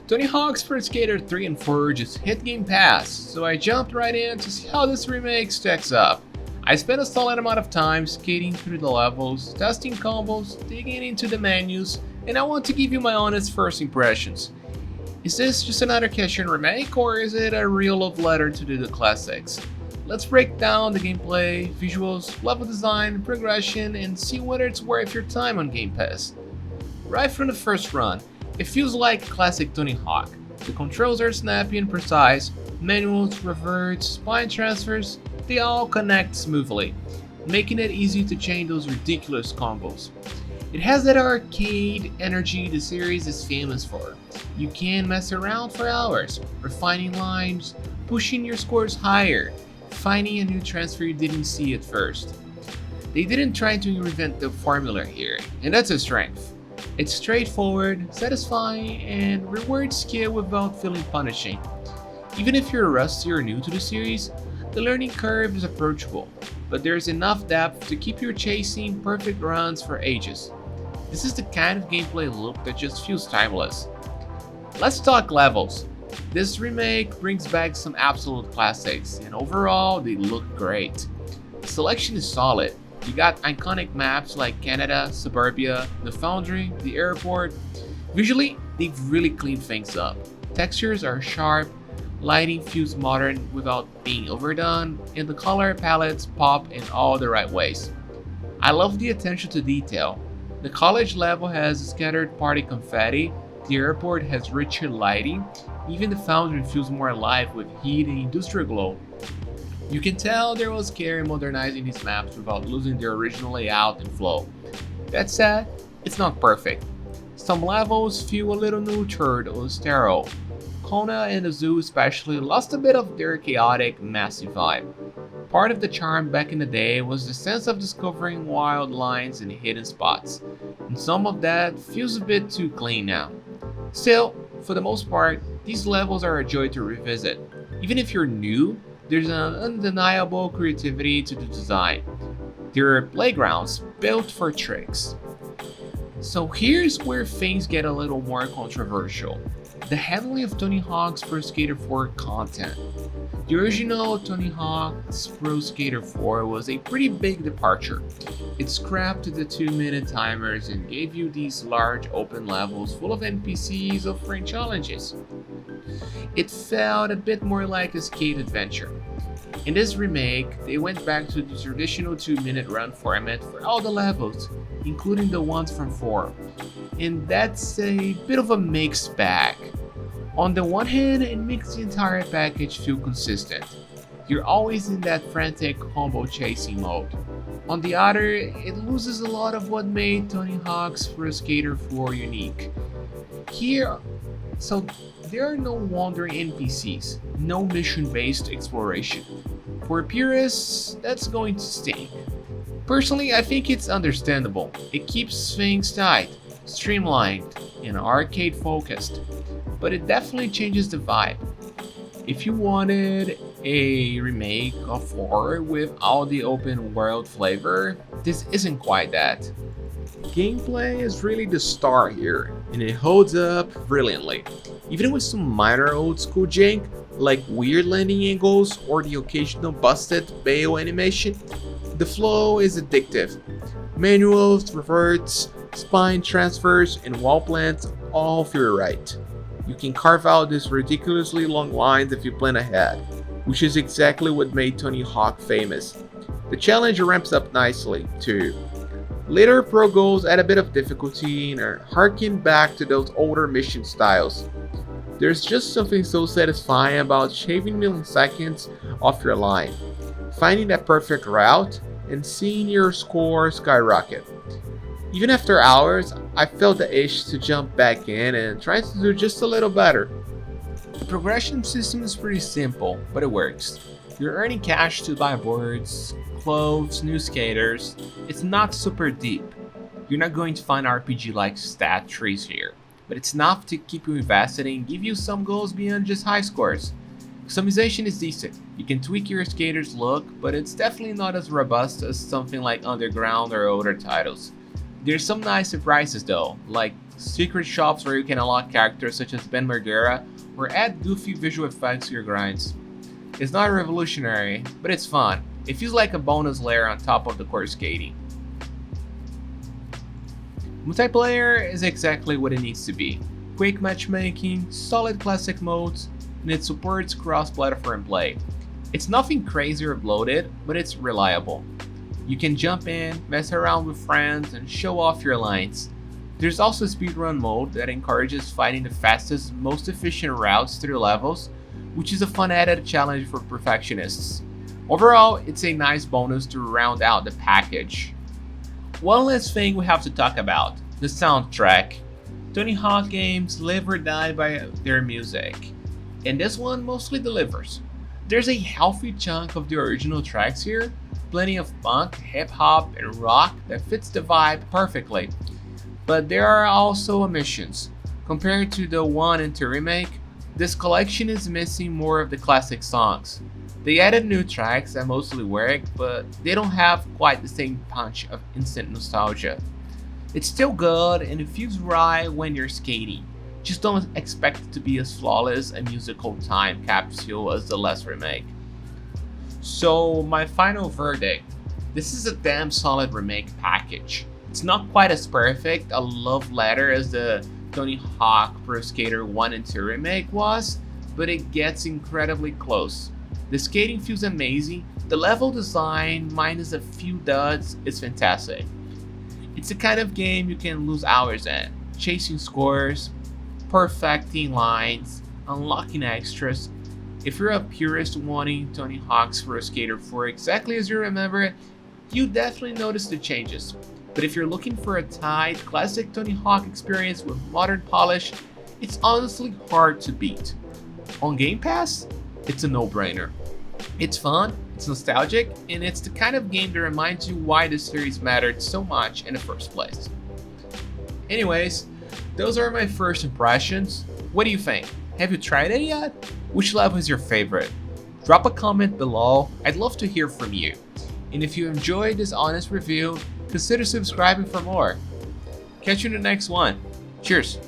Tony Hawk's Pro Skater 3 and 4 just hit Game Pass, so I jumped right in to see how this remake stacks up. I spent a solid amount of time skating through the levels, testing combos, digging into the menus, and I want to give you my honest first impressions. Is this just another cash-in remake, or is it a real love letter to the classics? Let's break down the gameplay, visuals, level design, progression, and see whether it's worth your time on Game Pass. Right from the first run, it feels like classic Tony Hawk. The controls are snappy and precise, manuals, reverts, spine transfers, they all connect smoothly, making it easy to chain those ridiculous combos. It has that arcade energy the series is famous for. You can mess around for hours, refining lines, pushing your scores higher, finding a new transfer you didn't see at first. They didn't try to reinvent the formula here, and that's a strength. It's straightforward, satisfying, and rewards skill without feeling punishing. Even if you're rusty or new to the series, the learning curve is approachable, but there's enough depth to keep you chasing perfect runs for ages. This is the kind of gameplay loop that just feels timeless. Let's talk levels. This remake brings back some absolute classics, and overall they look great. The selection is solid. You got iconic maps like Canada, Suburbia, the Foundry, the airport. Visually, they've really cleaned things up. Textures are sharp, lighting feels modern without being overdone, and the color palettes pop in all the right ways. I love the attention to detail. The college level has scattered party confetti, the airport has richer lighting, even the Foundry feels more alive with heat and industrial glow. You can tell there was care in modernizing these maps without losing their original layout and flow. That said, it's not perfect. Some levels feel a little nurtured or sterile. Kona and the zoo especially lost a bit of their chaotic, messy vibe. Part of the charm back in the day was the sense of discovering wild lines and hidden spots, and some of that feels a bit too clean now. Still, for the most part, these levels are a joy to revisit. Even if you're new, there's an undeniable creativity to the design. There are playgrounds built for tricks. So here's where things get a little more controversial. The handling of Tony Hawk's Pro Skater 4 content. The original Tony Hawk's Pro Skater 4 was a pretty big departure. It scrapped the 2-minute timers and gave you these large open levels full of NPCs offering challenges. It felt a bit more like a skate adventure. In this remake, they went back to the traditional 2-minute run format for all the levels, including the ones from 4. And that's a bit of a mixed bag. On the one hand, it makes the entire package feel consistent. You're always in that frantic combo chasing mode. On the other, it loses a lot of what made Tony Hawk's Pro Skater 4 unique. There are no wandering NPCs, no mission-based exploration. For purists, that's going to stink. Personally, I think it's understandable. It keeps things tight, streamlined, and arcade-focused. But it definitely changes the vibe. If you wanted a remake of 4 with all the open world flavor, this isn't quite that. Gameplay is really the star here, and it holds up brilliantly. Even with some minor old school jank, like weird landing angles or the occasional busted bail animation, the flow is addictive. Manuals, reverts, spine transfers, and wall plants all feel right. You can carve out these ridiculously long lines if you plan ahead, which is exactly what made Tony Hawk famous. The challenge ramps up nicely, too. Later pro goals add a bit of difficulty and are harken back to those older mission styles. There's just something so satisfying about shaving milliseconds off your line, finding that perfect route, and seeing your score skyrocket. Even after hours, I felt the itch to jump back in and try to do just a little better. The progression system is pretty simple, but it works. You're earning cash to buy boards, clothes, new skaters. It's not super deep. You're not going to find RPG-like stat trees here, but it's enough to keep you invested and give you some goals beyond just high scores. Customization is decent. You can tweak your skater's look, but it's definitely not as robust as something like Underground or older titles. There's some nice surprises though, like secret shops where you can unlock characters such as Ben Margera, or add goofy visual effects to your grinds. It's not revolutionary, but it's fun. It feels like a bonus layer on top of the core skating. Multiplayer is exactly what it needs to be. Quick matchmaking, solid classic modes, and it supports cross-platform play. It's nothing crazy or bloated, but it's reliable. You can jump in, mess around with friends, and show off your lines. There's also a speedrun mode that encourages finding the fastest, most efficient routes through levels, which is a fun added challenge for perfectionists. Overall, it's a nice bonus to round out the package. One last thing we have to talk about, the soundtrack. Tony Hawk games live or die by their music, and this one mostly delivers. There's a healthy chunk of the original tracks here, plenty of punk, hip-hop, and rock that fits the vibe perfectly. But there are also omissions. Compared to the 1 and 2 remake, this collection is missing more of the classic songs. They added new tracks that mostly work, but they don't have quite the same punch of instant nostalgia. It's still good and it feels right when you're skating. Just don't expect it to be as flawless a musical time capsule as the last remake. So my final verdict, this is a damn solid remake package. It's not quite as perfect a love letter as the Tony Hawk Pro Skater 1 and 2 remake was, but it gets incredibly close. The skating feels amazing, the level design, minus a few duds, is fantastic. It's the kind of game you can lose hours in, chasing scores, perfecting lines, unlocking extras. If you're a purist wanting Tony Hawk's Pro Skater 4 exactly as you remember it, you definitely notice the changes. But if you're looking for a tight, classic Tony Hawk experience with modern polish, it's honestly hard to beat. On Game Pass, it's a no-brainer. It's fun, it's nostalgic, and it's the kind of game that reminds you why the series mattered so much in the first place. Anyways, those are my first impressions. What do you think? Have you tried it yet? Which level is your favorite? Drop a comment below, I'd love to hear from you. And if you enjoyed this honest review, consider subscribing for more. Catch you in the next one. Cheers!